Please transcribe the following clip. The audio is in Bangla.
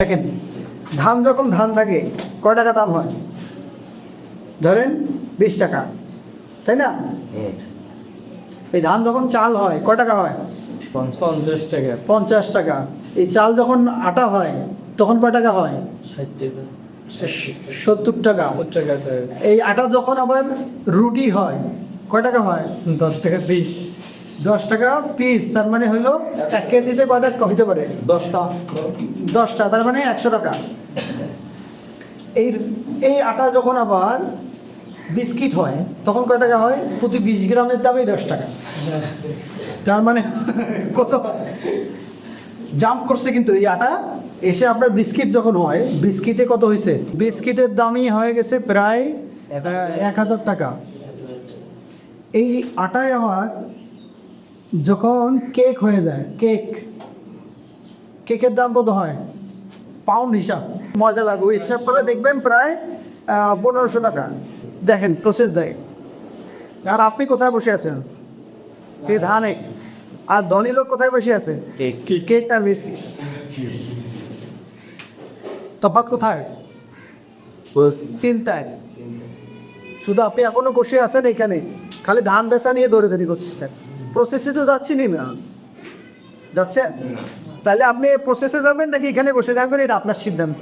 দেখেন, ধান যখন ধান থাকে কয় টাকা দাম হয়? ধরেন 20 টাকা, তাই না? এই ধান যখন চাল হয় কয় টাকা হয়? 50 টাকা। 50 টাকা। এই চাল যখন আটা হয় তখন কয় টাকা হয়? 60 টাকা। 70 টাকা। 70 টাকা। এই আটা যখন আবার রুটি হয় কয় টাকা হয়? 10 টাকা পিস। 10 টাকা পিস। তার মানে হইলো 1 কেজিতে কয় টাকা হইতে পারে? 10টা। 10টা, তার মানে 100 টাকা। এই এই আটা যখন আবার বিস্কিট হয় তখন কয় টাকা হয়? প্রতি 20 গ্রামের দামই 10 টাকা। তার মানে কত জাম্প করছে কিন্তু এই আটা এসে আপনার বিস্কিট যখন হয়, বিস্কিটে কত হয়েছে? বিস্কিটের দামই হয়ে গেছে প্রায় 1000 টাকা। এই আটায় আমার যখন কেক হয়ে যায়, কেকের দাম কত হয়? পাউন্ড হিসাব। মজা লাগবে, হিসাব করে দেখবেন প্রায় 1500 টাকা। দেখেন প্রসেস দেয়। আর আপনি কোথায় বসে আছেন? এই ধানে। আর ধনী লোক কোথায় বসে আছে? কেক আর বিস্কিট। তফাৎ কোথায়? চিন্তায়। শুধু আপনি এখনো বসে আছেন এখানে, খালি ধান বেচা নিয়ে দৌড়াদৌড়ি করছেন। প্রসেসে তো যাচ্ছেনি না, যাচ্ছে? তাহলে আপনি প্রসেসে যাবেন নাকি এখানে বসে থাকবেন, এটা আপনার সিদ্ধান্ত।